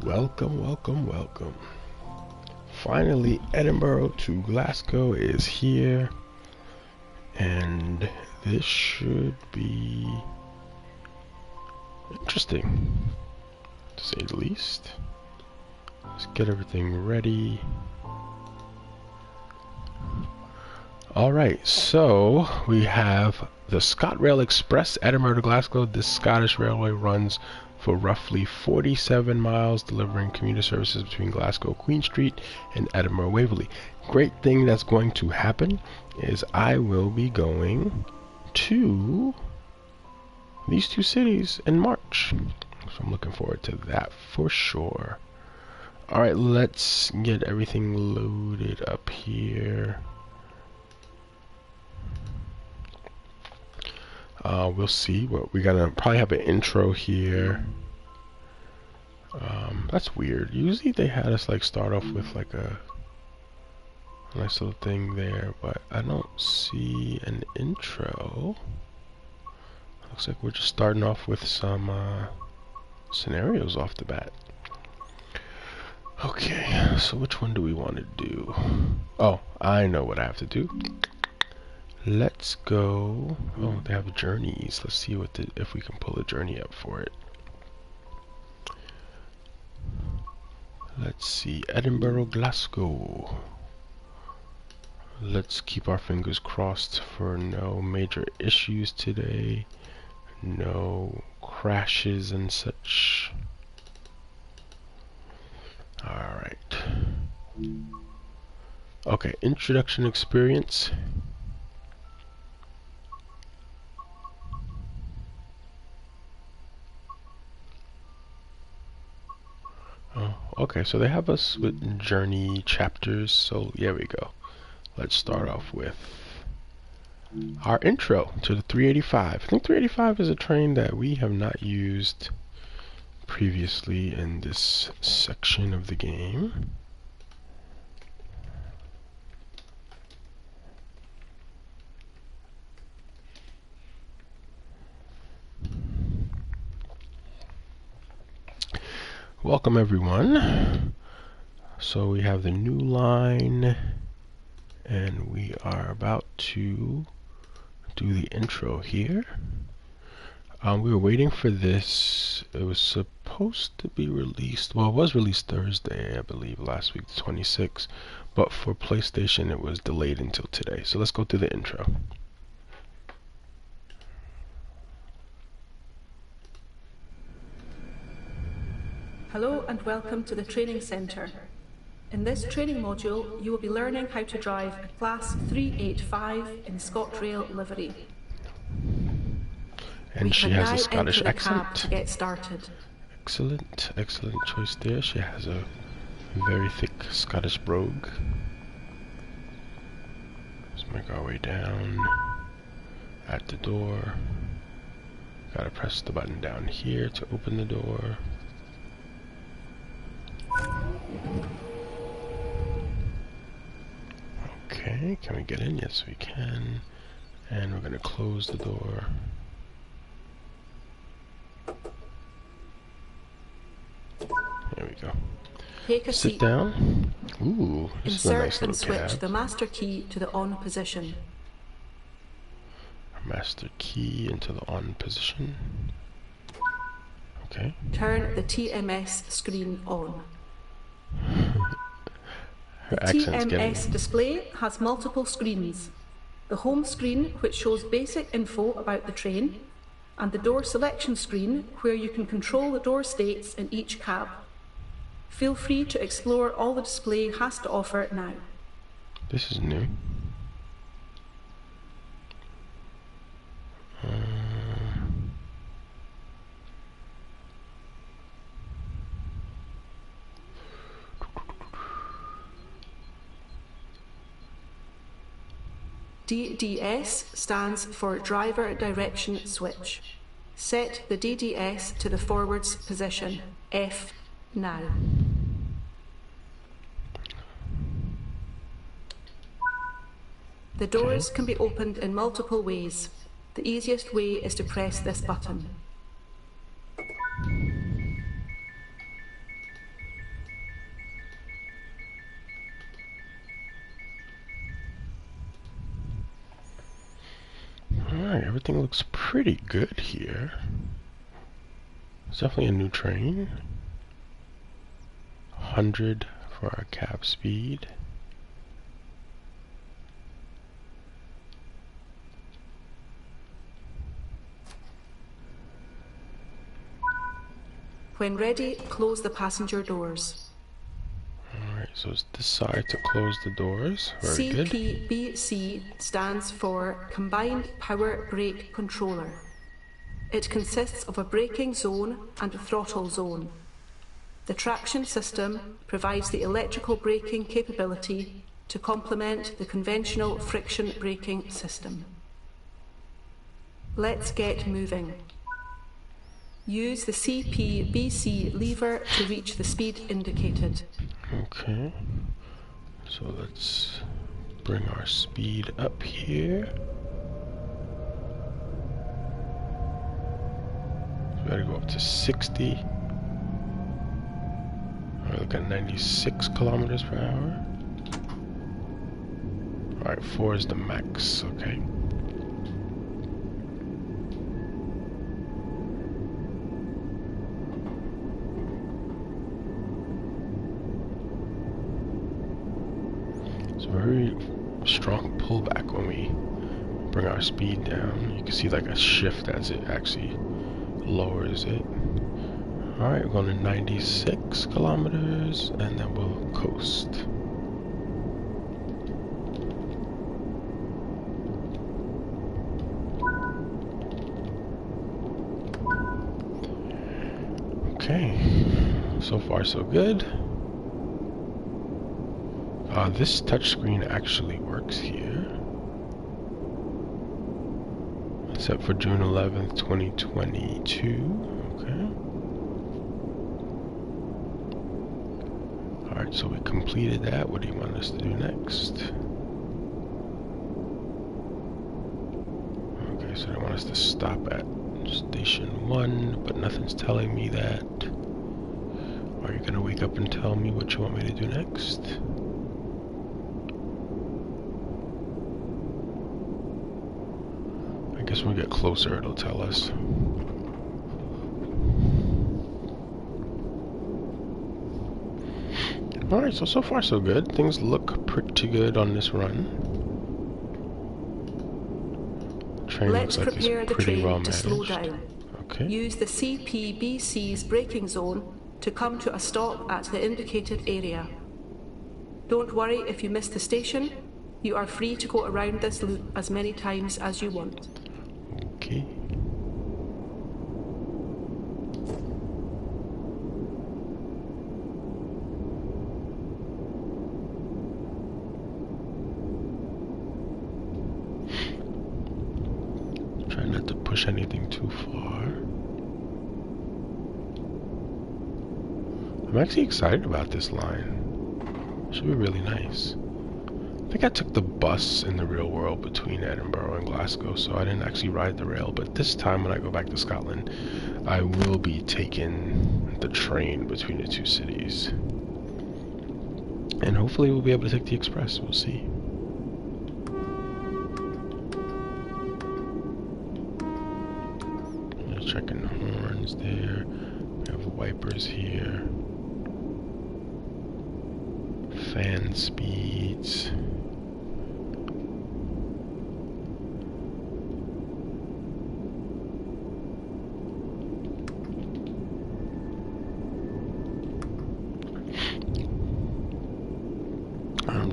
Welcome, welcome, welcome. Finally, Edinburgh to Glasgow is here, and this should be interesting, to say the least. Let's get everything ready. Alright, so we have the ScotRail Express, Edinburgh to Glasgow. This Scottish railway runs for roughly 47 miles, delivering commuter services between Glasgow Queen Street and Edinburgh Waverley. Great thing that's going to happen is I will be going to these two cities in March. So I'm looking forward to that for sure. Alright, let's get everything loaded up here. We'll see. Well, we're gonna probably have an intro here. That's weird. Usually they had us like start off with like a nice little thing there, but I don't see an intro. Looks like we're just starting off with some scenarios off the bat. Okay, so which one do we want to do? Oh, I know what I have to do. Let's go. Oh, they have journeys. Let's see what if we can pull a journey up for it. Let's see, Edinburgh, Glasgow. Let's keep our fingers crossed for no major issues today. No crashes and such. Alright. Okay, introduction experience. Okay, so they have us with journey chapters, so here we go. Let's start off with our intro to the 385. I think 385 is a train that we have not used previously in this section of the game. Welcome everyone. So we have the new line and we are about to do the intro here. We were waiting for this. It was supposed to be released, well, it was released Thursday, I believe, last week, the 26th, but for PlayStation it was delayed until today. So let's go through the intro. Hello and welcome to the training centre. In this training module, you will be learning how to drive a Class 385 in ScotRail livery. And she has a Scottish accent. To get started. Excellent, excellent choice there. She has a very thick Scottish brogue. Let's make our way down at the door. Gotta press the button down here to open the door. Okay, can we get in? Yes, we can. And we're gonna close the door. There we go. Take a Sit seat. down. Ooh, this is a nice Insert and little switch cab. the master key to the on position. Master key into the on position. Okay. Turn the TMS screen on. Her The accent's TMS getting... display has multiple screens. The home screen, which shows basic info about the train, and the door selection screen, where you can control the door states in each cab. Feel free to explore all the display has to offer now. This is new. DDS stands for Driver Direction Switch. Set the DDS to the forwards position, F, now. The doors can be opened in multiple ways. The easiest way is to press this button. everything looks pretty good here. It's definitely a new train. 100 for our cap speed. When ready, close the passenger doors. Alright, so it's this side to close the doors. Very good. CPBC stands for Combined Power Brake Controller. It consists of a braking zone and a throttle zone. The traction system provides the electrical braking capability to complement the conventional friction braking system. Let's get moving. Use the CPBC lever to reach the speed indicated. Okay, so let's bring our speed up here. So we gotta go up to 60. Alright, look at 96 kilometers per hour. Alright, 4 is the max, okay. Very strong pullback when we bring our speed down. You can see like a shift as it actually lowers it. Alright, we're going to 96 kilometers and then we'll coast. Okay, so far so good. This touchscreen actually works here. It's set for June 11th, 2022. Okay. Alright, so we completed that. What do you want us to do next? Okay, so they want us to stop at Station 1, but nothing's telling me that. Are you gonna wake up and tell me what you want me to do next? I guess when we get closer, it'll tell us. Alright, so far so good. Things look pretty good on this run. Train Let's looks like prepare it's the pretty train well to slow managed. down. Okay. Use the CPBC's braking zone to come to a stop at the indicated area. Don't worry if you miss the station. You are free to go around this loop as many times as you want. Okay. Try not to push anything too far. I'm actually excited about this line. Should be really nice. I think I took the bus in the real world between Edinburgh and Glasgow, so I didn't actually ride the rail. But this time when I go back to Scotland, I will be taking the train between the two cities. And hopefully we'll be able to take the express. We'll see. Just checking the horns there. We have wipers here. Fan speeds.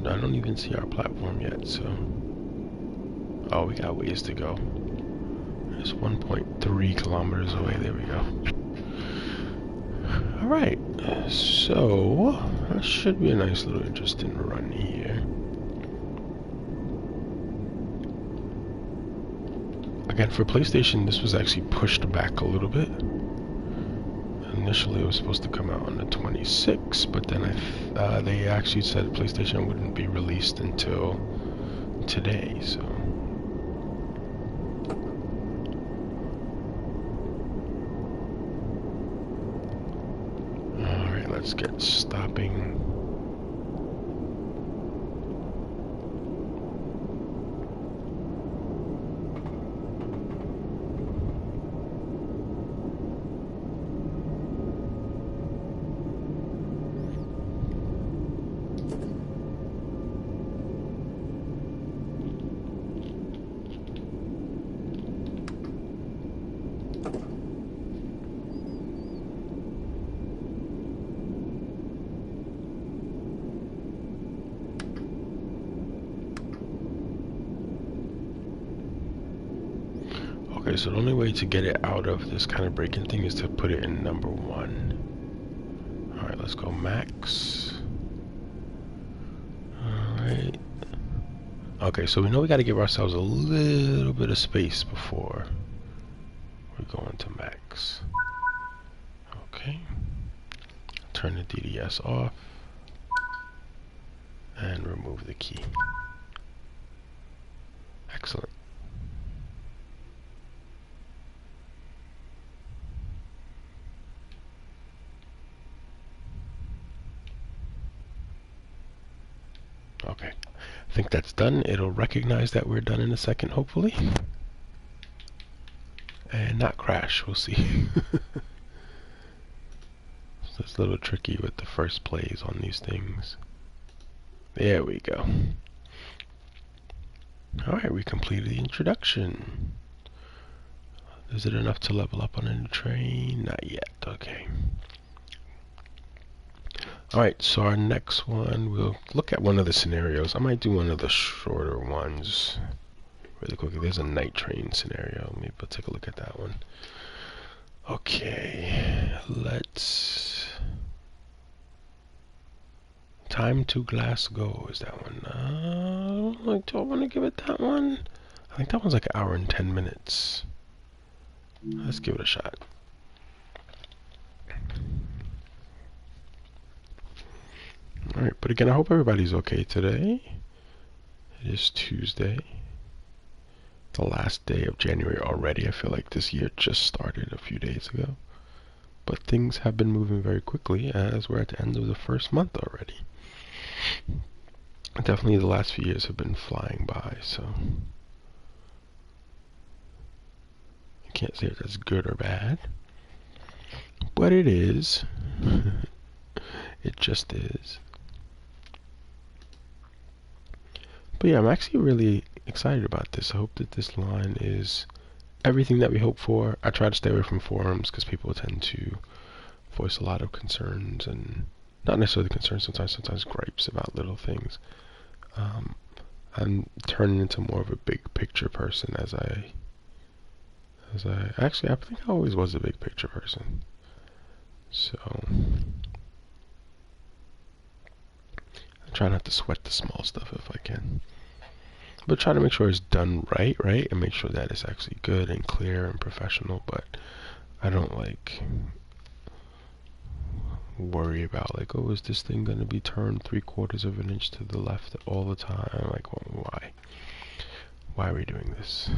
I don't even see our platform yet, so... Oh, we got ways to go. It's 1.3 kilometers away. There we go. Alright, so... that should be a nice little interesting run here. Again, for PlayStation, this was actually pushed back a little bit. Initially, it was supposed to come out on the 26th, but then they actually said PlayStation wouldn't be released until today, so... Alright, let's get stopping. Okay, so the only way to get it out of this kind of breaking thing is to put it in number 1. Alright, let's go max. Alright. Okay, so we know we got to give ourselves a little bit of space before we go into max. Okay. Turn the DDS off. And remove the key. Excellent. Okay, I think that's done. It'll recognize that we're done in a second, hopefully. And not crash, we'll see. So it's a little tricky with the first plays on these things. There we go. Alright, we completed the introduction. Is it enough to level up on a train? Not yet, okay. Alright, so our next one, we'll look at one of the scenarios. I might do one of the shorter ones really quickly. There's a night train scenario. Maybe we'll take a look at that one. Okay, let's... Time to Glasgow is that one. Do I want to give it that one? I think that one's like an hour and 10 minutes. Let's give it a shot. Alright, but again, I hope everybody's okay today. It is Tuesday. The last day of January already. I feel like this year just started a few days ago. But things have been moving very quickly as we're at the end of the first month already. Definitely the last few years have been flying by, so I can't say if that's good or bad. But it is. It just is. But yeah, I'm actually really excited about this. I hope that this line is everything that we hope for. I try to stay away from forums because people tend to voice a lot of concerns, and not necessarily concerns, sometimes gripes about little things. I'm turning into more of a big picture person as I actually, I think I always was a big picture person. So I try not to sweat the small stuff if I can, but try to make sure it's done right, and make sure that it's actually good and clear and professional. But I don't like worry about like, oh, is this thing going to be turned 3/4 of an inch to the left all the time? Like, well, why are we doing this?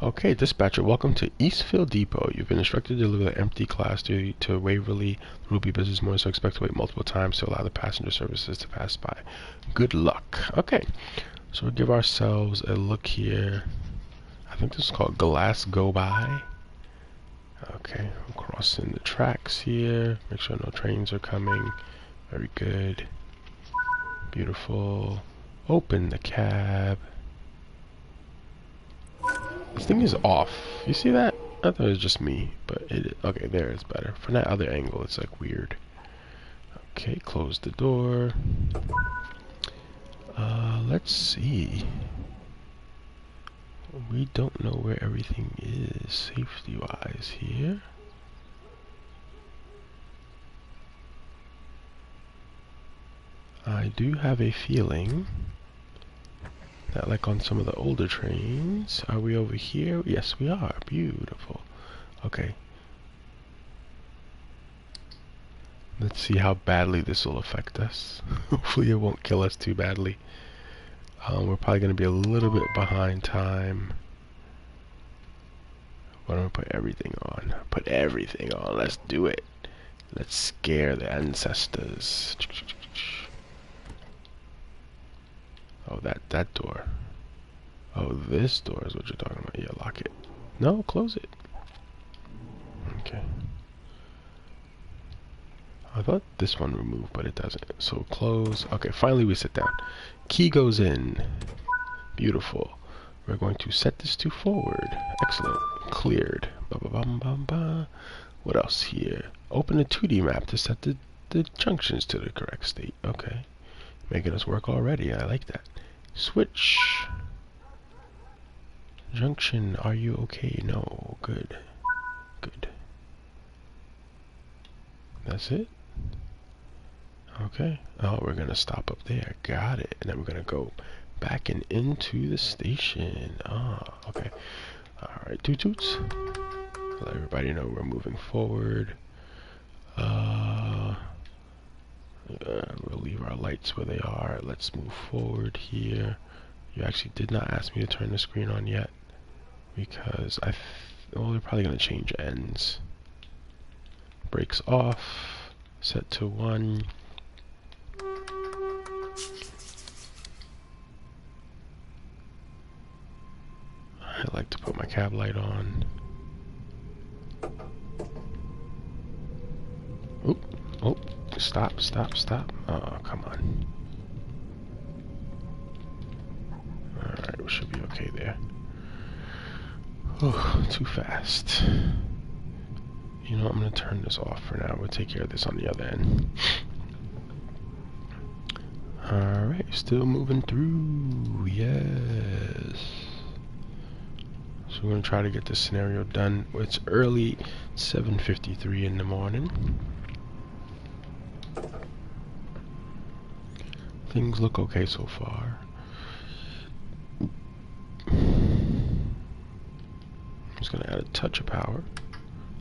Okay, dispatcher, welcome to Eastfield Depot. You've been instructed to deliver the empty class to Waverly Ruby Business Morning, so expect to wait multiple times to allow the passenger services to pass by. Good luck. Okay, so we'll give ourselves a look here. I think this is called Glasgow by. Okay, I'm crossing the tracks here. Make sure no trains are coming. Very good. Beautiful. Open the cab. This thing is off. You see that? I thought it was just me, but it, okay, there it's better. From that other angle, it's like weird. Okay, close the door. Let's see. We don't know where everything is safety-wise here. I do have a feeling that, like on some of the older trains, are we over here? Yes, we are. Beautiful. Okay. Let's see how badly this will affect us. Hopefully it won't kill us too badly. We're probably going to be a little bit behind time. But I'm going to put everything on. Put everything on. Let's do it. Let's scare the ancestors. Oh, that door. Oh, this door is what you're talking about. Yeah, lock it. No, close it. Okay. I thought this one removed, but it doesn't. So close. Okay, finally we sit down. Key goes in. Beautiful. We're going to set this to forward. Excellent. Cleared. What else here? Open a 2D map to set the junctions to the correct state. Okay. Making us work already. I like that. Switch. Junction, are you okay? No. Good. Good. That's it? Okay. Oh, we're going to stop up there. Got it. And then we're going to go back and into the station. Ah, okay. Alright, toot toots. Let everybody know we're moving forward. We'll leave our lights where they are. Let's move forward here. You actually did not ask me to turn the screen on yet, because well, they're probably going to change ends. Brakes off. Set to 1. I like to put my cab light on. Oop, oh, stop, stop, stop. Oh, come on. Alright, we should be okay there. Oh, too fast. You know, I'm going to turn this off for now. We'll take care of this on the other end. Alright, still moving through. Yes. So we're going to try to get this scenario done. It's early, 7:53 in the morning. Things look okay so far. I'm just going to add a touch of power.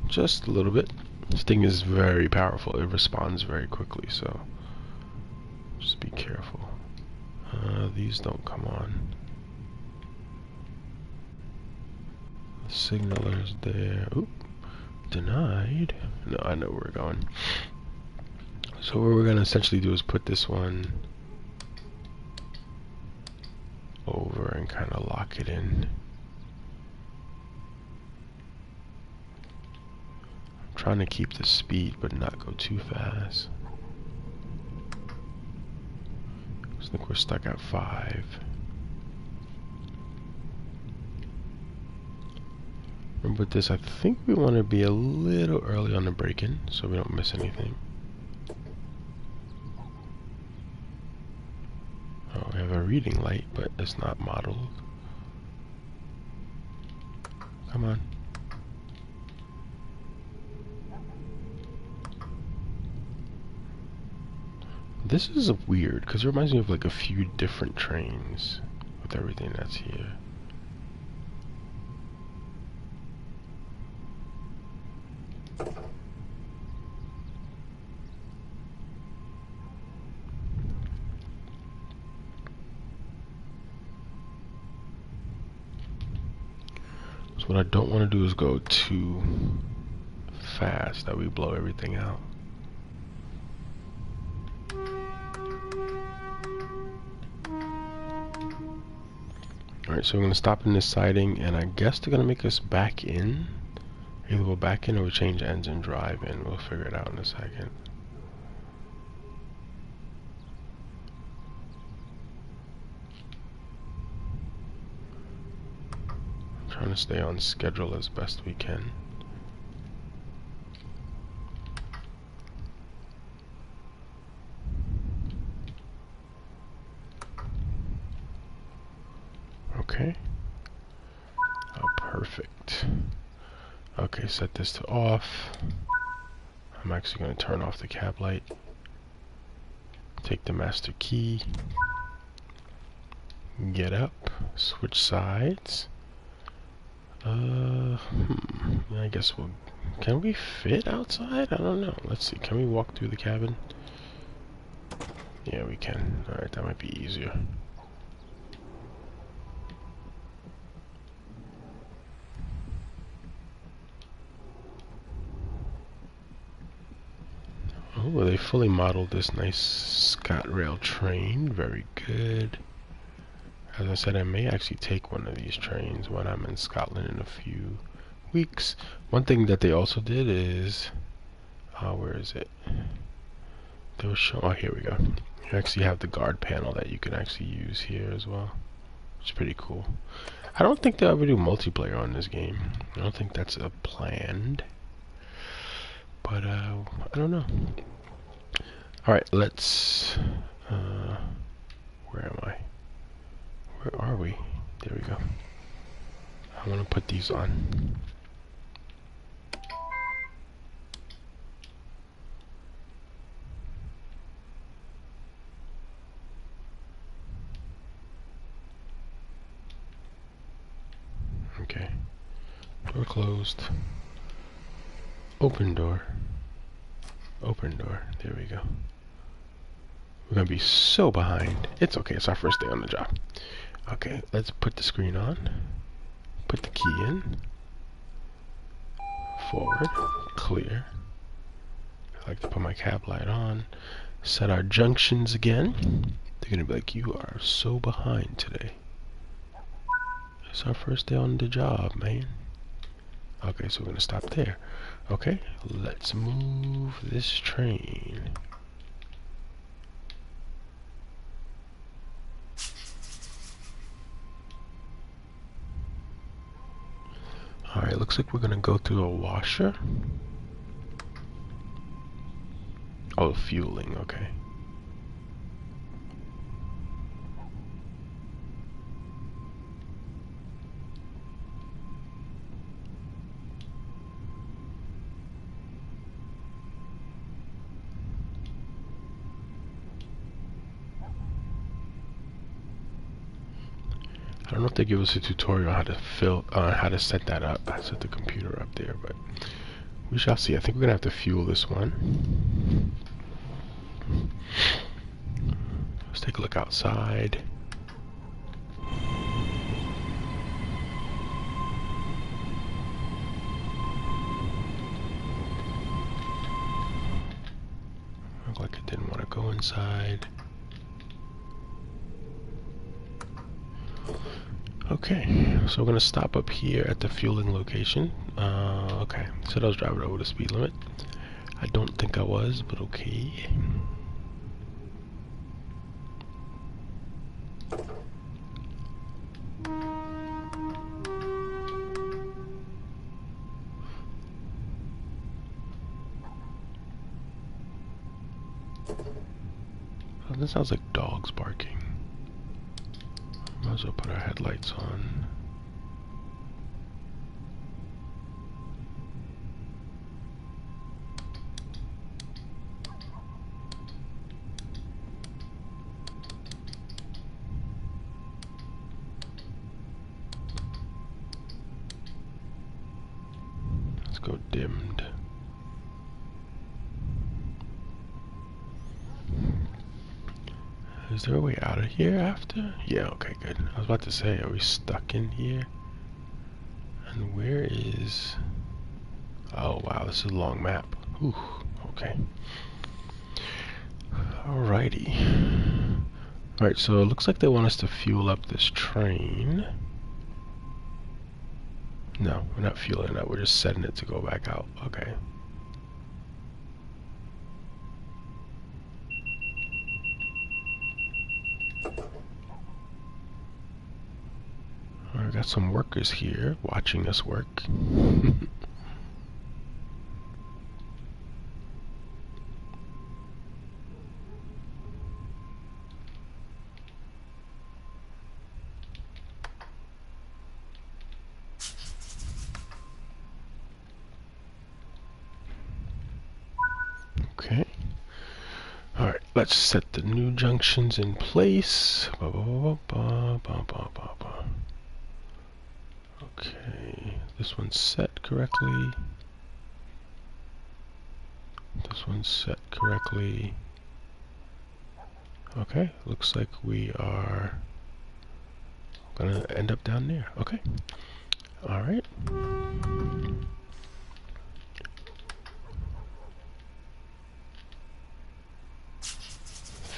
Just a little bit. This thing is very powerful. It responds very quickly, so just be careful. These don't come on. The signaler's there. Oop. Denied. No, I know where we're going. So what we're going to essentially do is put this one over and kind of lock it in. I'm trying to keep the speed but not go too fast. I think we're stuck at 5. Remember with this, I think we want to be a little early on the braking so we don't miss anything. Oh, we have a reading light, but it's not modeled. Come on. This is weird, because it reminds me of like a few different trains with everything that's here. So what I don't want to do is go too fast that we blow everything out. Alright, so we're going to stop in this siding, and I guess they're going to make us back in. Either we'll back in or we'll change ends and drive in. We'll figure it out in a second. I'm trying to stay on schedule as best we can. Okay. Oh, perfect. Okay, set this to off. I'm actually going to turn off the cab light. Take the master key. Get up. Switch sides. I guess we'll... Can we fit outside? I don't know. Let's see. Can we walk through the cabin? Yeah, we can. Alright, that might be easier. Oh, well, they fully modeled this nice ScotRail train. Very good. As I said, I may actually take one of these trains when I'm in Scotland in a few weeks. One thing that they also did is... where is it? They were showing... Oh, here we go. You actually have the guard panel that you can actually use here as well. It's pretty cool. I don't think they'll ever do multiplayer on this game. I don't think that's planned. But I don't know. Alright, let's where am I? Where are we? There we go. I'm gonna put these on. Okay. Door closed. Open door. Open door. There we go. We're gonna be so behind. It's okay, it's our first day on the job. Okay, let's put the screen on. Put the key in. Forward. Clear. I like to put my cab light on. Set our junctions again. They're gonna be like, you are so behind today. It's our first day on the job, man. Okay, so we're gonna stop there. Okay, let's move this train. Alright, looks like we're gonna go through a washer. Oh, fueling, okay. I don't know if they give us a tutorial on how to how to set that up. I set the computer up there, but we shall see. I think we're gonna have to fuel this one. Let's take a look outside. Looked like it didn't want to go inside. Okay, so we're gonna stop up here at the fueling location. Okay, said I was driving over the speed limit. I don't think I was, but okay. Oh, that sounds like dogs barking. Might as well put our headlights on. Let's go dimmed. Is there a way out of here after? Yeah, okay, good. I was about to say, are we stuck in here? And where is... Oh, wow, this is a long map. Whew, okay. Alrighty. Alright, so it looks like they want us to fuel up this train. No, we're not fueling it up, we're just setting it to go back out. Okay. Alright, got some workers here watching us work. Okay. Alright, let's set the new junctions in place. Okay, this one's set correctly. This one's set correctly. Okay, looks like we are gonna end up down there. Okay. Alright.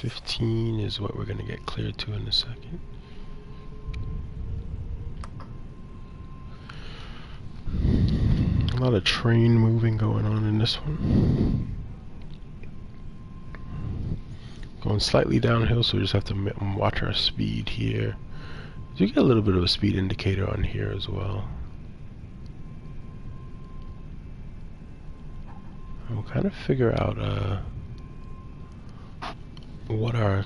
15 is what we're gonna get cleared to in a second. A lot of train moving going on in this one. Going slightly downhill, so we just have to watch our speed here. So you get a little bit of a speed indicator on here as well. We'll kind of figure out what our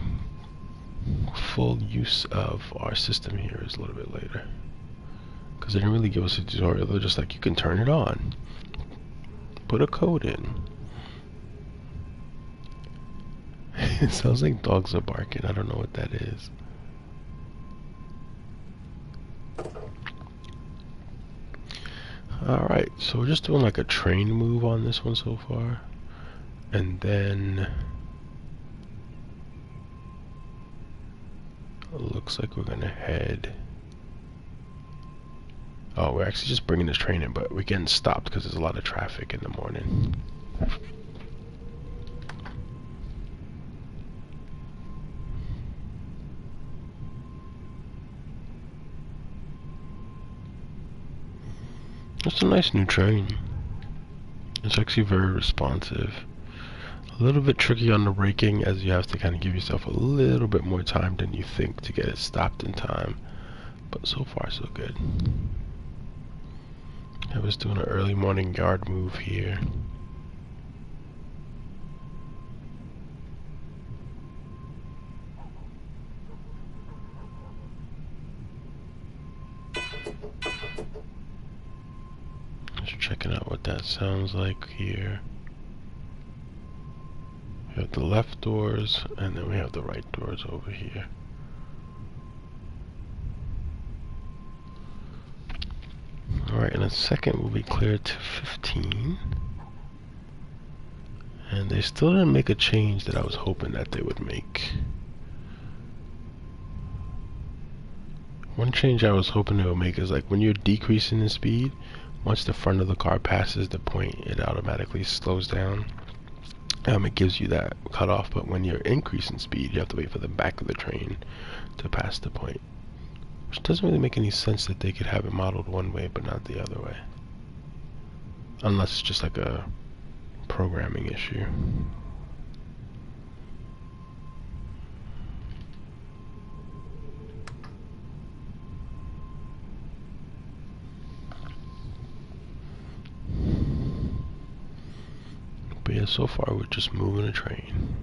full use of our system here is a little bit later. Because they didn't really give us a tutorial. They're just like, you can turn it on. Put a code in. It sounds like dogs are barking. I don't know what that is. Alright, so we're just doing like a train move on this one so far. And then it looks like we're gonna head. Oh, we're actually just bringing this train in, but we're getting stopped because there's a lot of traffic in the morning. It's a nice new train. It's actually very responsive. A little bit tricky on the braking, as you have to kind of give yourself a little bit more time than you think to get it stopped in time. But so far, so good. I was doing an early morning yard move here. Just checking out what that sounds like here. We have the left doors, and then we have the right doors over here. Alright, in a second we'll be cleared to 15. And they still didn't make a change that I was hoping that they would make. One change I was hoping they would make is like when you're decreasing in speed, once the front of the car passes the point, it automatically slows down. It gives you that cutoff, but when you're increasing speed, you have to wait for the back of the train to pass the point. Which doesn't really make any sense that they could have it modeled one way but not the other way. Unless it's just like a programming issue. But yeah, so far we're just moving a train.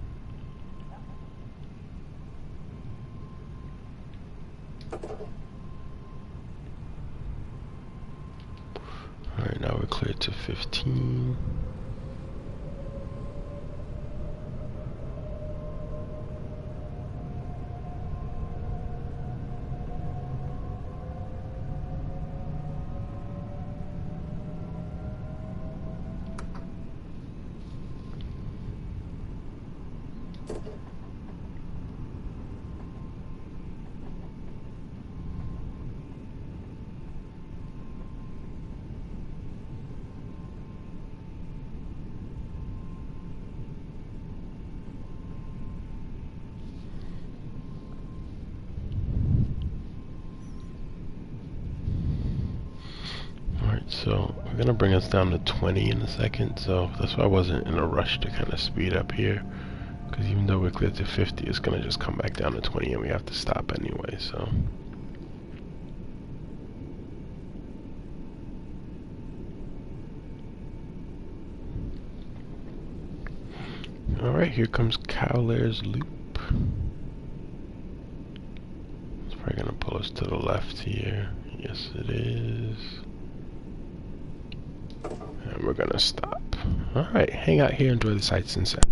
Alright, now we're cleared to 15. So we're gonna bring us down to 20 in a second, so that's why I wasn't in a rush to kind of speed up here, because even though we're cleared to 50, it's gonna just come back down to 20 and we have to stop anyway. So alright, here comes Cowlairs Loop. It's probably gonna pull us to the left here. Yes it is. And we're gonna stop. Alright, hang out here, enjoy the sights and sounds.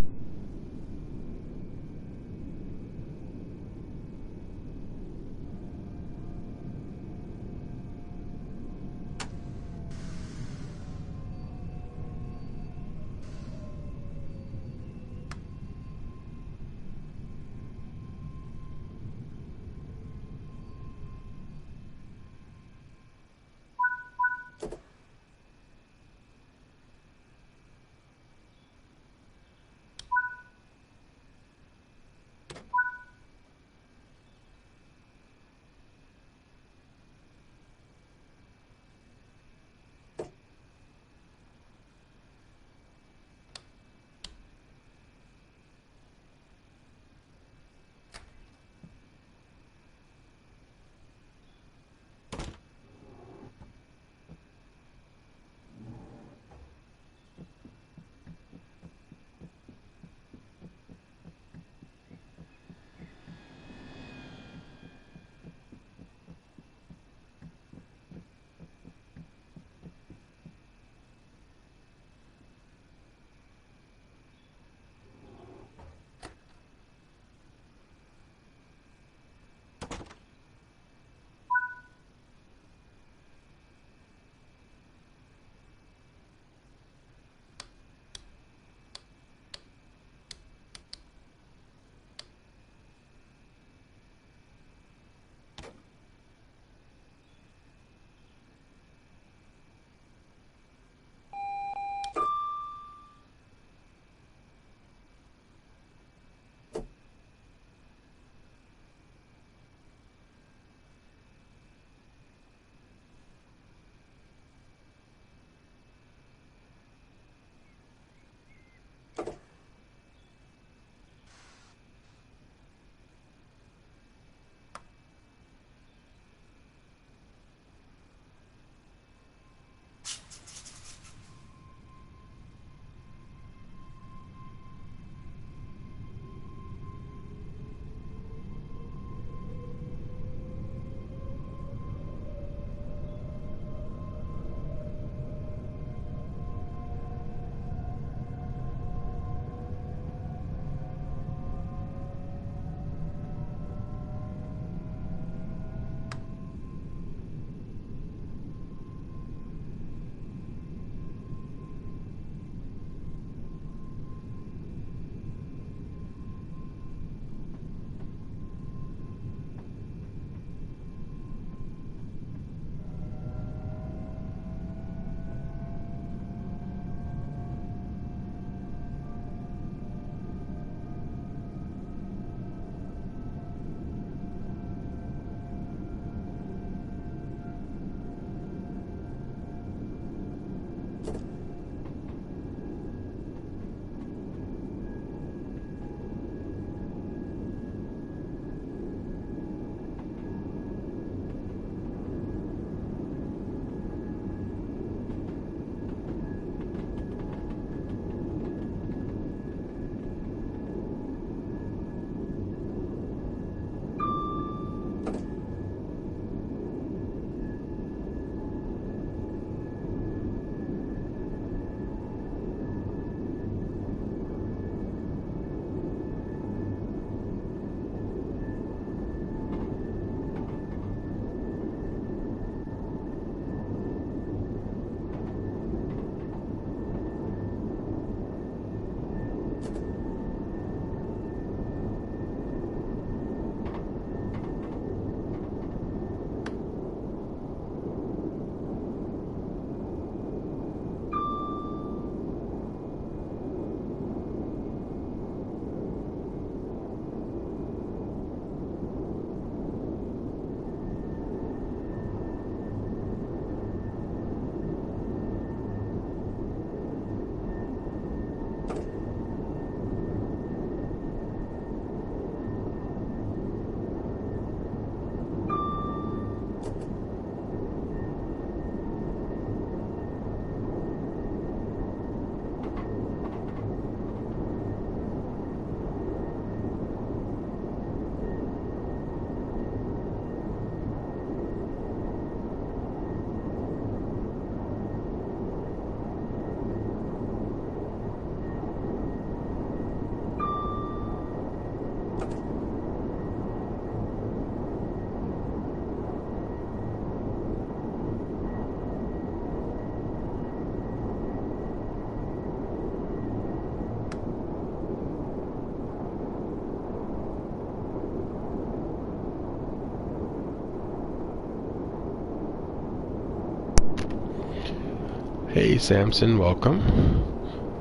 Hey Samson, welcome.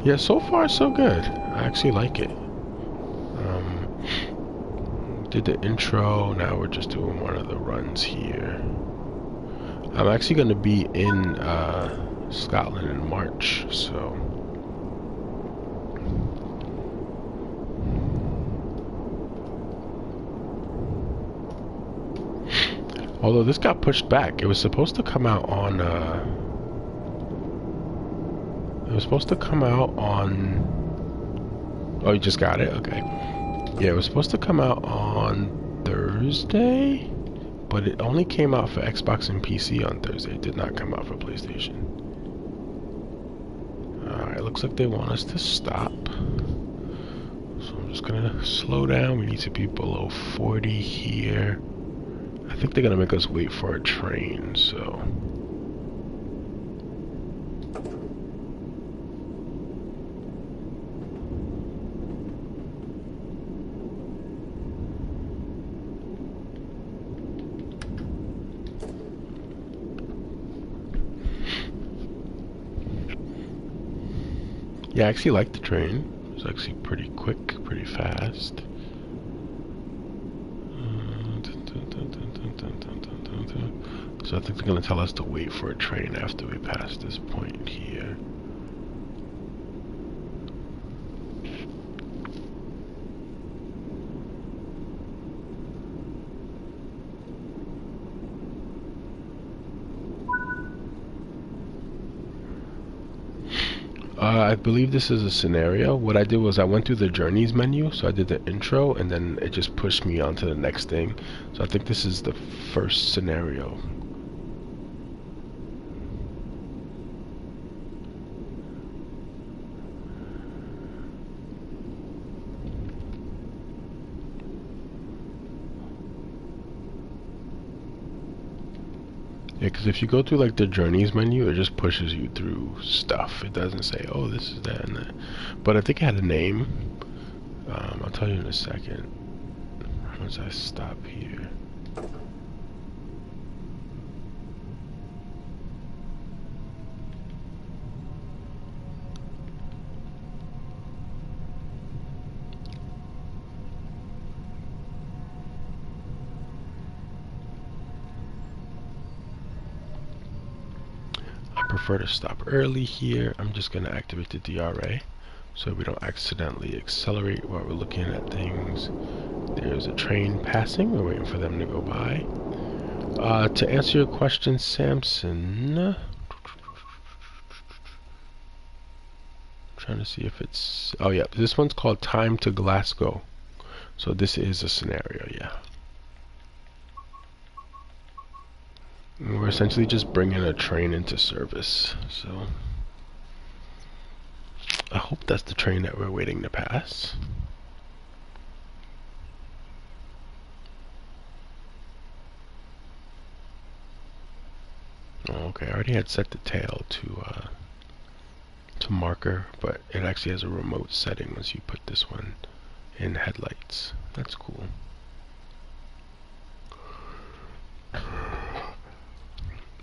Yeah, so far so good. I actually like it. Did the intro, now we're just doing one of the runs here. I'm actually going to be in Scotland in March, so... Although this got pushed back, it was supposed to come out on, Oh, you just got it? Okay. Yeah, it was supposed to come out on Thursday, but it only came out for Xbox and PC on Thursday. It did not come out for PlayStation. Alright, looks like they want us to stop. So I'm just gonna slow down. We need to be below 40 here. I think they're gonna make us wait for a train, so... Yeah, I actually like the train. It's actually pretty quick, pretty fast. So I think they're going to tell us to wait for a train after we pass this point here. I believe this is a scenario. What I did was I went through the journeys menu, so I did the intro, and then it just pushed me onto the next thing. So I think this is the first scenario. Yeah, because if you go through like the journeys menu, it just pushes you through stuff. It doesn't say, oh, this is that and that. But I think it had a name. I'll tell you in a second. Once I stop here. I prefer to stop early here. I'm just going to activate the DRA so we don't accidentally accelerate while we're looking at things. There's a train passing. We're waiting for them to go by. To answer your question, Samson, trying to see if it's... Oh yeah, this one's called Time to Glasgow. So this is a scenario, yeah. And we're essentially just bringing a train into service, so... I hope that's the train that we're waiting to pass. Oh, okay, I already had set the tail to marker, but it actually has a remote setting once you put this one in headlights. That's cool.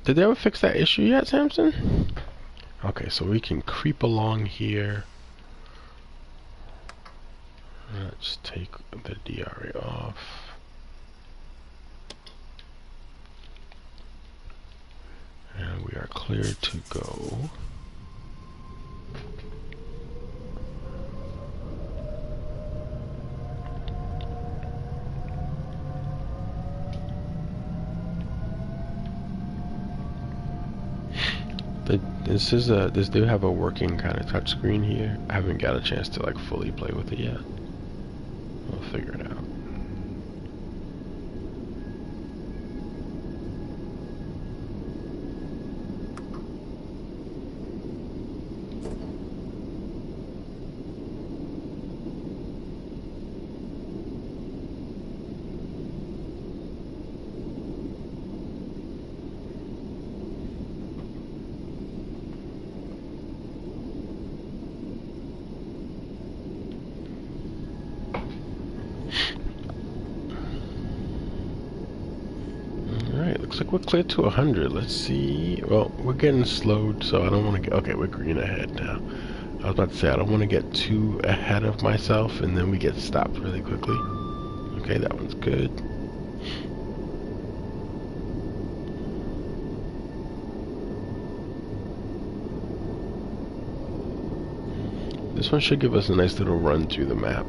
Did they ever fix that issue yet, Samson? Okay, so we can creep along here. Let's take the DRA off. And we are clear to go. This do have a working kind of touchscreen here. I haven't got a chance to like fully play with it yet. We'll figure it out. looks like we're clear to 100. Let's see. Well, we're getting slowed, so I don't want to get... Okay, we're green ahead now. I was about to say, I don't want to get too ahead of myself, and then we get stopped really quickly. Okay, that one's good. This one should give us a nice little run through the map.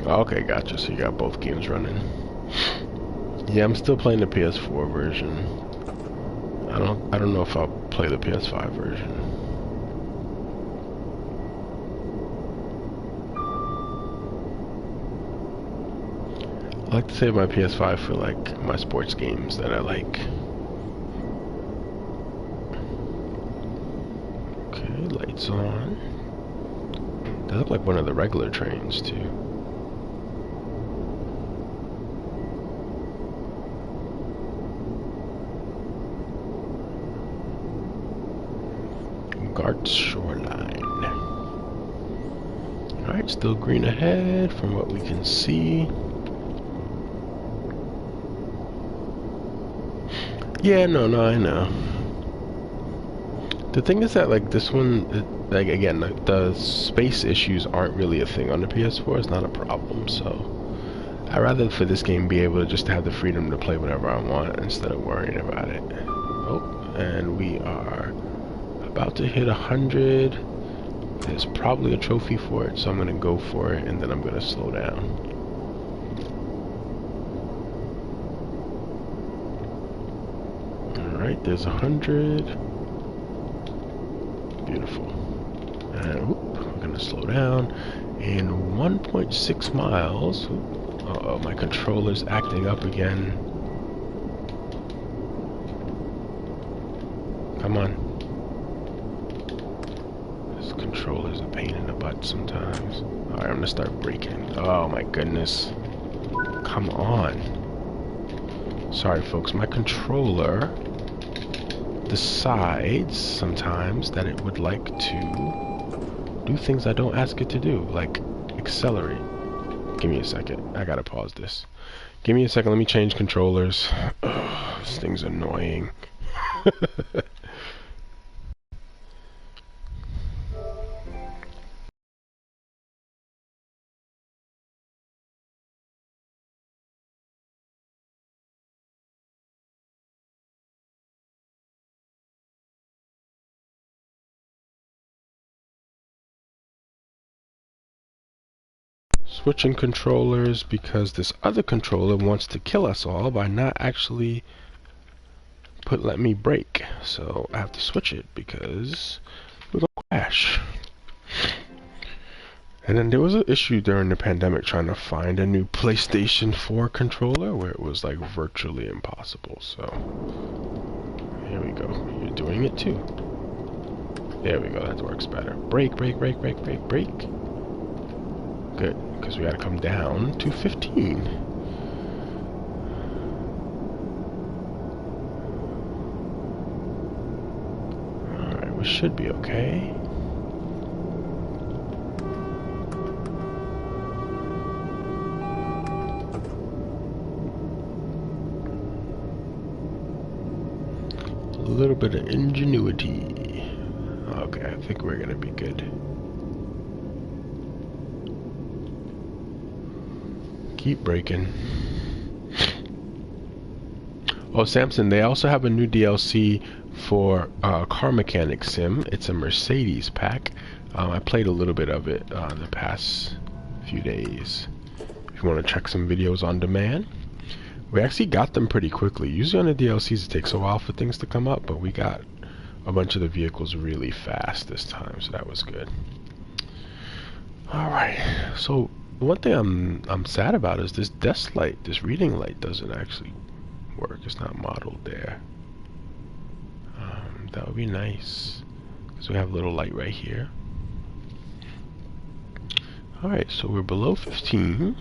Okay, gotcha. So you got both games running. Yeah, I'm still playing the PS4 version. I don't know if I'll play the PS5 version. I like to save my PS5 for like my sports games that I like. Okay, lights on. They look like one of the regular trains too. Gart's Shoreline. Alright, still green ahead from what we can see. Yeah, no, I know. The thing is that, like, this one, like, again, the space issues aren't really a thing on the PS4. It's not a problem, so I'd rather for this game be able to just have the freedom to play whatever I want instead of worrying about it. Oh, and we are about to hit 100. There's probably a trophy for it, so I'm gonna go for it, and then I'm gonna slow down. Alright, there's 100. Beautiful. And whoop, we're gonna slow down. In 1.6 miles. Uh-oh, my controller's acting up again. Come on. Controller's a pain in the butt sometimes. Alright, I'm gonna start braking. Oh my goodness. Come on. Sorry folks, my controller decides sometimes that it would like to do things I don't ask it to do, like accelerate. Give me a second. I gotta pause this. Give me a second, let me change controllers. Ugh, this thing's annoying. Switching controllers because this other controller wants to kill us all by not actually let me brake. So I have to switch it because we're gonna crash. And then there was an issue during the pandemic trying to find a new PlayStation 4 controller where it was like virtually impossible. So here we go. You're doing it too. There we go. That works better. Brake, brake, brake, brake, brake, brake. Good, because we gotta come down to 15. Alright, we should be okay. A little bit of ingenuity. Okay, I think we're gonna be good. Keep braking. Oh, Samson, they also have a new DLC for Car Mechanic Sim. It's a Mercedes pack. I played a little bit of it the past few days. If you want to check some videos on demand. We actually got them pretty quickly. Usually on the DLCs it takes a while for things to come up, but we got a bunch of the vehicles really fast this time, so that was good. Alright, so one thing I'm sad about is this desk light, this reading light doesn't actually work. It's not modeled there. That would be nice because we have a little light right here. Alright, so we're below 15.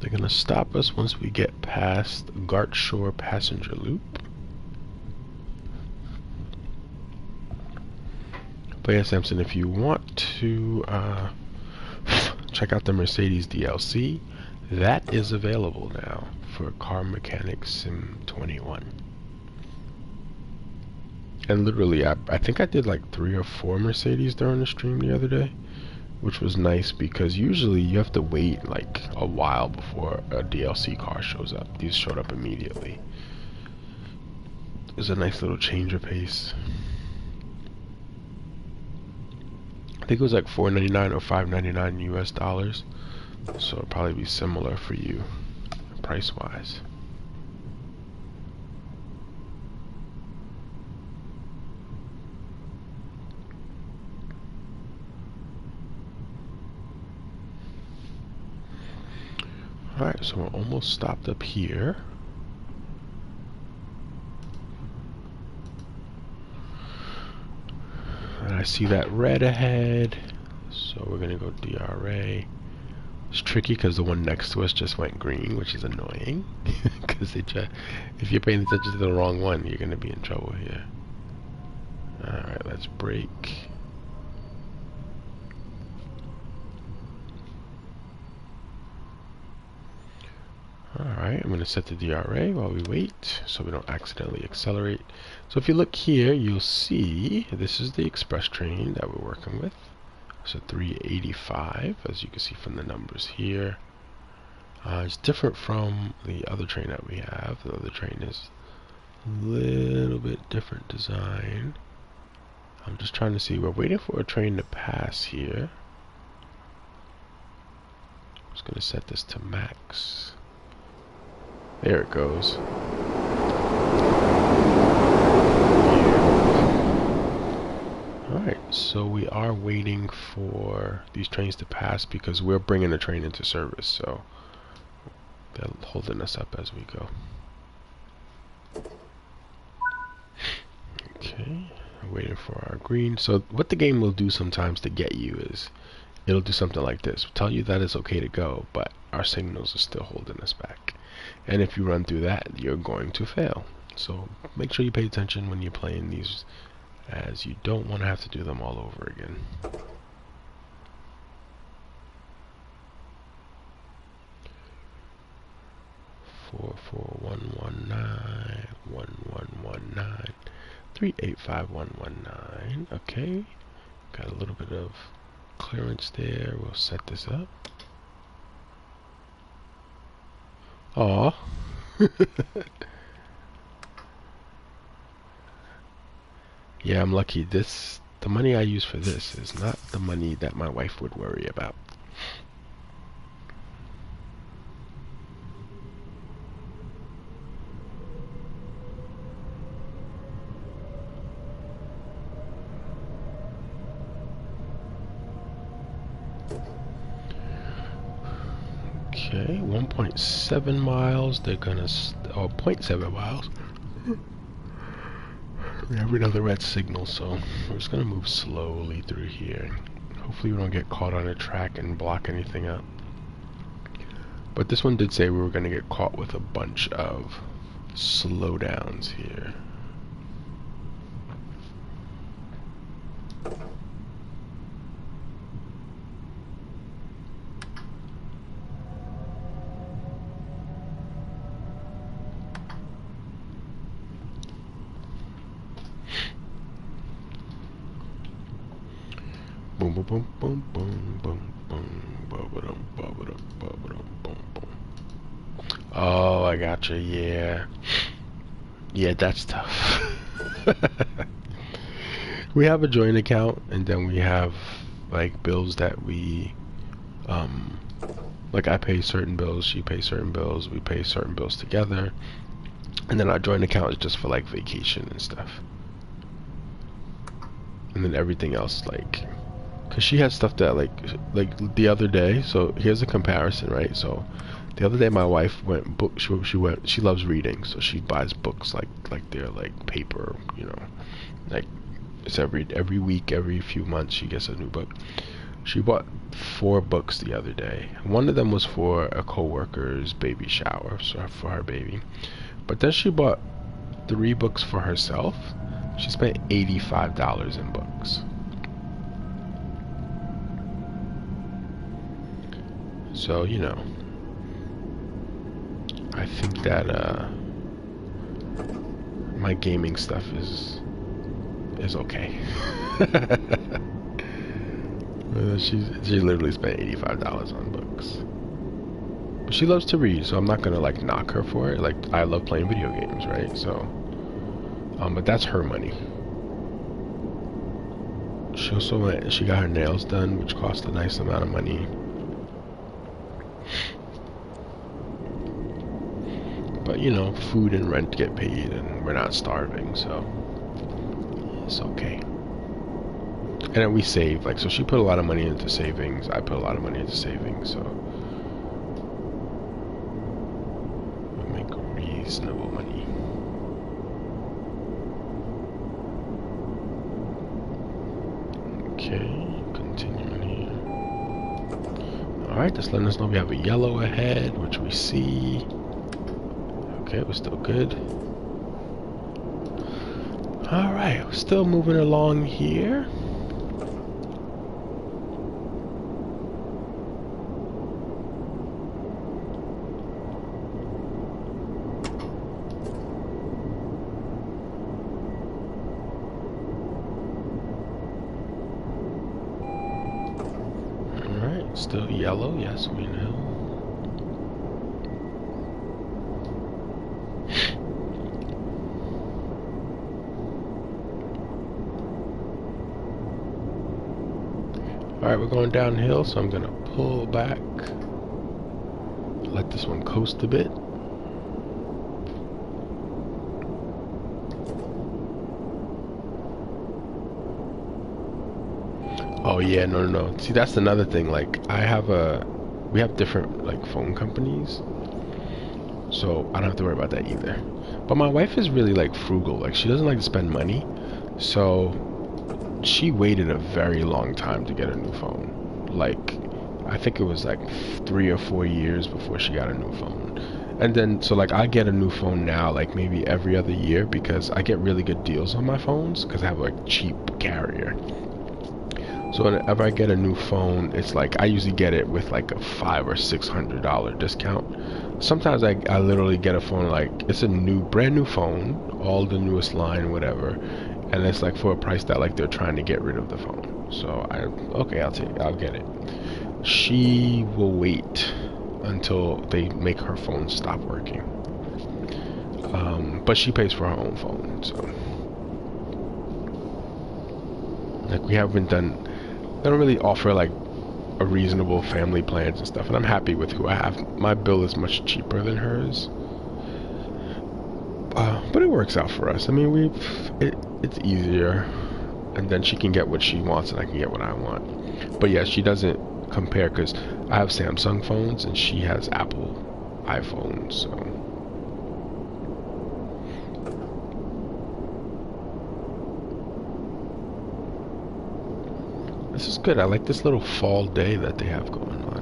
They're gonna stop us once we get past Gart Shore Passenger Loop. But yeah, Samson, if you want to check out the Mercedes DLC, that is available now for Car Mechanic Sim 21. And literally, I think I did like 3 or 4 Mercedes during the stream the other day, which was nice because usually you have to wait like a while before a DLC car shows up. These showed up immediately. It was a nice little change of pace. I think it was like $4.99 or $5.99 US dollars, so it'll probably be similar for you price wise. Alright, so we're almost stopped up here. And I see that red ahead, so we're gonna go DRA. It's tricky because the one next to us just went green, which is annoying. Because if you're paying attention to the wrong one, you're gonna be in trouble here. Alright, let's brake. Alright, I'm going to set the DRA while we wait so we don't accidentally accelerate. So if you look here, you'll see this is the express train that we're working with. So 385, as you can see from the numbers here. It's different from the other train that we have. The other train is a little bit different design. I'm just trying to see, we're waiting for a train to pass here. I'm just going to set this to max. There it goes. Alright, so we are waiting for these trains to pass because we're bringing the train into service, so they're holding us up as we go. Okay, we're waiting for our green. So what the game will do sometimes to get you is it'll do something like this. It'll tell you that it's okay to go, but our signals are still holding us back. And if you run through that, you're going to fail. So make sure you pay attention when you're playing these, as you don't want to have to do them all over again. Four four 119 1119 385 119. Okay, got a little bit of clearance there. We'll set this up. Aw. Yeah, I'm lucky. The money I use for this is not the money that my wife would worry about. Okay, 1.7 miles. They're gonna, or 0.7 miles. We have another red signal, so we're just gonna move slowly through here. Hopefully we don't get caught on a track and block anything up. But this one did say we were gonna get caught with a bunch of slowdowns here. Boom, boom, boom, boom, boom, boom, boom, ba-ba-dum, ba-ba-dum, ba-ba-dum, boom, boom. Oh, I gotcha. Yeah, yeah, that's tough. We have a joint account, and then we have like bills that we, like I pay certain bills, she pays certain bills, we pay certain bills together, and then our joint account is just for like vacation and stuff. And then everything else, like, cause she has stuff that like the other day. So here's a comparison, right? So the other day my wife went book. She loves reading, so she buys books like they're like paper, you know, like it's every week, every few months she gets a new book. She bought 4 books the other day. One of them was for a coworker's baby shower, so for her baby. But then she bought 3 books for herself. She spent $85 in books. So, you know, I think that my gaming stuff is okay. She literally spent $85 on books. But she loves to read, so I'm not gonna like knock her for it. Like, I love playing video games, right? So but that's her money. She also she got her nails done, which cost a nice amount of money. But you know, food and rent get paid, and we're not starving, so it's okay. And then we save, like, so she put a lot of money into savings. I put a lot of money into savings, so we make reasonable money. Okay, continuing here. Alright, just letting us know we have a yellow ahead, which we see. Okay, we're still good. Alright, we're still moving along here. Alright, still yellow, yes we know. Alright, we're going downhill, so I'm going to pull back. Let this one coast a bit. Oh yeah, no. See, that's another thing. Like, we have different, like, phone companies. So, I don't have to worry about that either. But my wife is really, like, frugal. Like, she doesn't like to spend money. So she waited a very long time to get a new phone. Like, I think it was like 3 or 4 years before she got a new phone. And then, so like, I get a new phone now, like maybe every other year, because I get really good deals on my phones because I have like cheap carrier. So whenever I get a new phone, it's like I usually get it with like a $500 or $600 discount. Sometimes I literally get a phone, like it's a brand new phone, all the newest line, whatever, and it's like for a price that like they're trying to get rid of the phone. So okay, I'll get it. She will wait until they make her phone stop working. But she pays for her own phone, so like they don't really offer like a reasonable family plans and stuff, and I'm happy with who I have. My bill is much cheaper than hers, but it works out for us. I mean, it's easier, and then she can get what she wants and I can get what I want. But yeah, she doesn't compare because I have Samsung phones and she has Apple iPhones, so this is good. I like this little fall day that they have going on.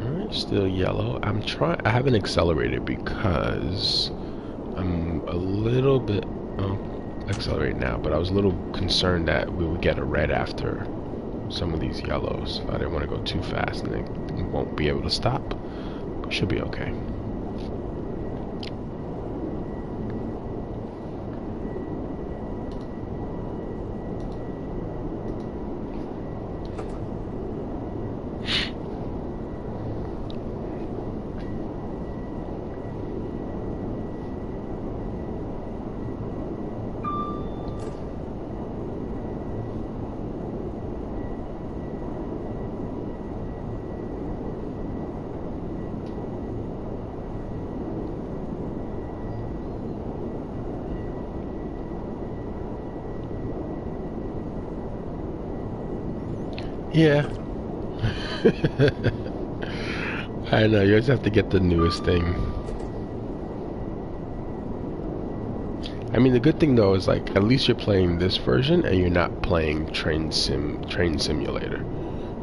Alright, still yellow. I haven't accelerated because I'm a little bit accelerate now, but I was a little concerned that we would get a red after some of these yellows. I didn't want to go too fast and then won't be able to stop. But should be okay. Yeah. I know, you always have to get the newest thing. I mean, the good thing though is like at least you're playing this version and you're not playing Train Simulator.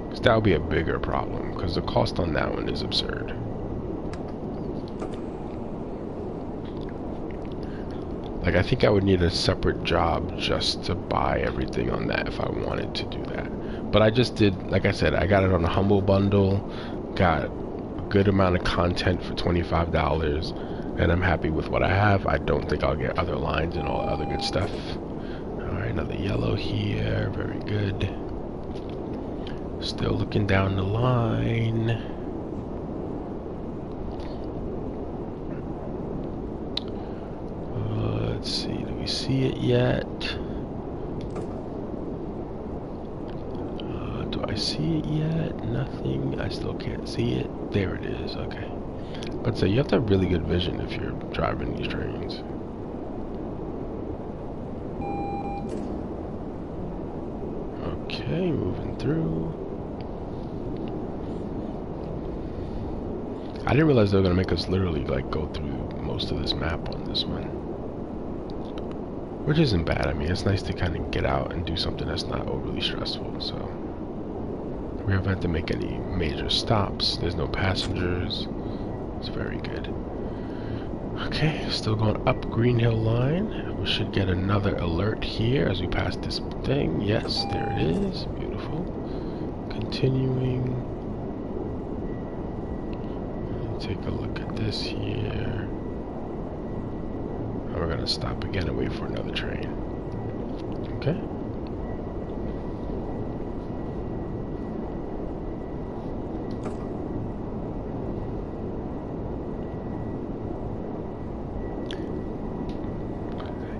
Because that would be a bigger problem. Because the cost on that one is absurd. Like I think I would need a separate job just to buy everything on that if I wanted to do that. But I just did, like I said, I got it on a Humble Bundle. Got a good amount of content for $25. And I'm happy with what I have. I don't think I'll get other lines and all the other good stuff. Alright, another yellow here. Very good. Still looking down the line. Let's see, do we see it yet? Do I see it yet? Nothing. I still can't see it. There it is. Okay. But so you have to have really good vision if you're driving these trains. Okay, moving through. I didn't realize they were gonna make us literally like go through most of this map on this one, which isn't bad. I mean, it's nice to kind of get out and do something that's not overly stressful. So we haven't had to make any major stops. There's no passengers. It's very good. Okay, still going up Green Hill line. We should get another alert here as we pass this thing. Yes, there it is. Beautiful. Continuing. Take a look at this here. And we're gonna stop again and wait for another train. Okay.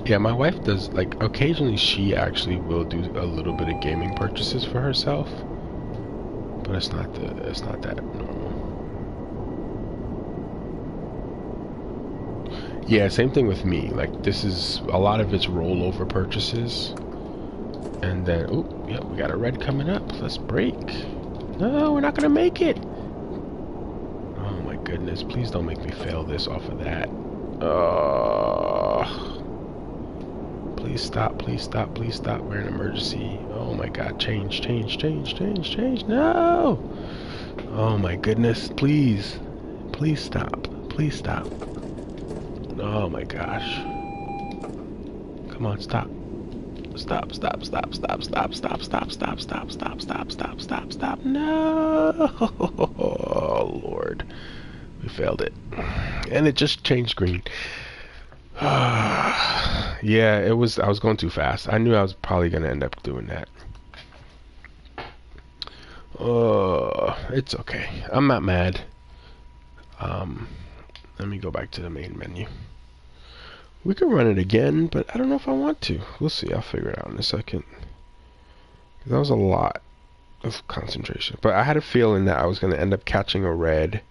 Yeah, my wife does, like, occasionally she actually will do a little bit of gaming purchases for herself, but it's not that normal. Yeah, same thing with me. Like, this is a lot of it's rollover purchases, and then oh, yeah, we got a red coming up. Let's brake. No, we're not gonna make it. Oh my goodness! Please don't make me fail this off of that. Please stop, please stop, please stop. We're in emergency. Oh my god, change. No! Oh my goodness, please. Please stop. Please stop. Oh my gosh. Come on, stop. Stop. No! Oh Lord. We failed it. And it just changed green. Yeah, I was going too fast. I knew I was probably gonna end up doing that. It's okay. I'm not mad. Let me go back to the main menu. We could run it again, but I don't know if I want to. We'll see. I'll figure it out in a second. That was a lot of concentration. But I had a feeling that I was gonna end up catching a red.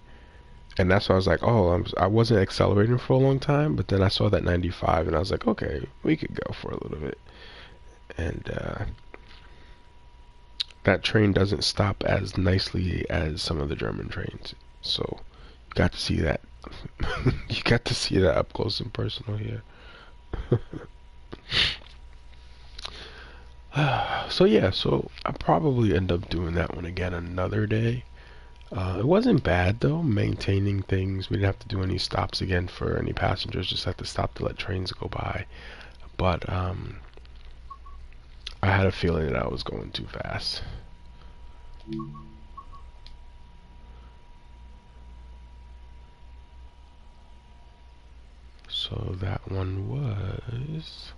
And that's why I was like, oh, I wasn't accelerating for a long time, but then I saw that 95, and I was like, okay, we could go for a little bit. And that train doesn't stop as nicely as some of the German trains. So you got to see that. You got to see that up close and personal here. So yeah, so I'll probably end up doing that one again another day. It wasn't bad though, maintaining things. We didn't have to do any stops again for any passengers, just had to stop to let trains go by. But I had a feeling that I was going too fast. So that one was...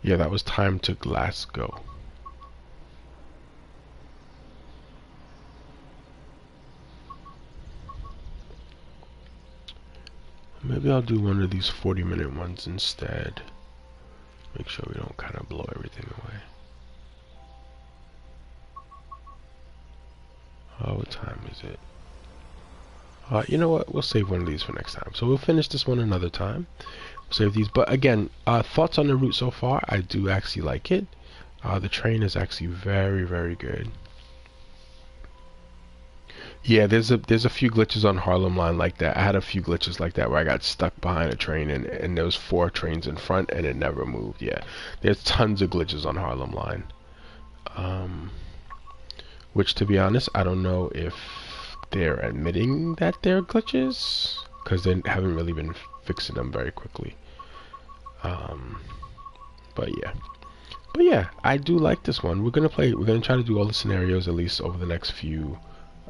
Yeah, that was time to Glasgow. Maybe I'll do one of these 40-minute ones instead. Make sure we don't kind of blow everything away. Oh, what time is it? You know what? We'll save one of these for next time. So we'll finish this one another time. Save these. But again, thoughts on the route so far? I do actually like it. The train is actually very, very good. Yeah, there's a few glitches on Harlem Line like that. I had a few glitches like that where I got stuck behind a train and there was four trains in front and it never moved. Yeah, there's tons of glitches on Harlem Line. Um, which to be honest, I don't know if they're admitting that they're glitches because they haven't really been fixing them very quickly. Um, but yeah, I do like this one. We're gonna play. We're gonna try to do all the scenarios at least over the next few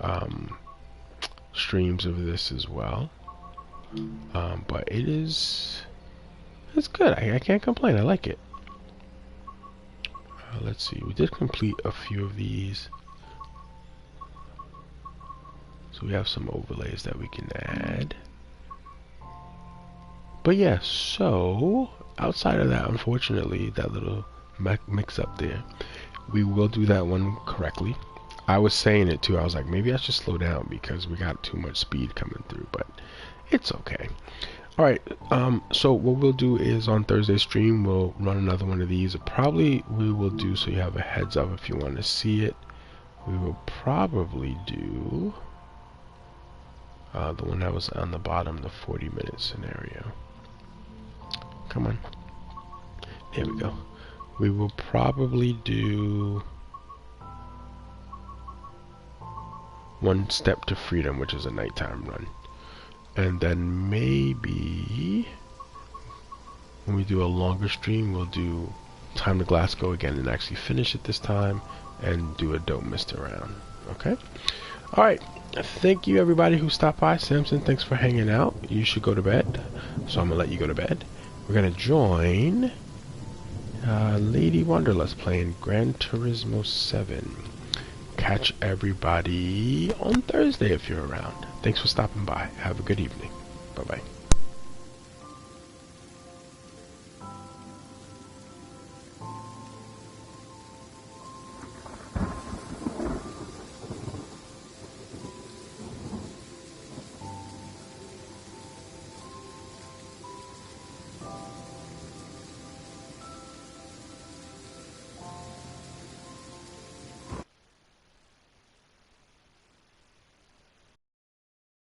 um, streams of this as well. But it's good. I can't complain. I like it. Let's see. We did complete a few of these, so we have some overlays that we can add. But yeah, so outside of that, unfortunately, that little mix up there, we will do that one correctly. I was saying it too. I was like, maybe I should slow down because we got too much speed coming through, but it's okay. All right. So what we'll do is on Thursday stream, we'll run another one of these. Probably we will do, so you have a heads up if you want to see it. We will probably do the one that was on the bottom, the 40-minute scenario. Come on. There we go. We will probably do One Step to Freedom, which is a nighttime run. And then maybe when we do a longer stream, we'll do Time to Glasgow again and actually finish it this time and do a Don't Miss the Round. Okay? Alright. Thank you everybody who stopped by. Samson, thanks for hanging out. You should go to bed. So I'm going to let you go to bed. We're going to join Lady Wanderlust playing Gran Turismo 7. Catch everybody on Thursday if you're around. Thanks for stopping by. Have a good evening. Bye-bye.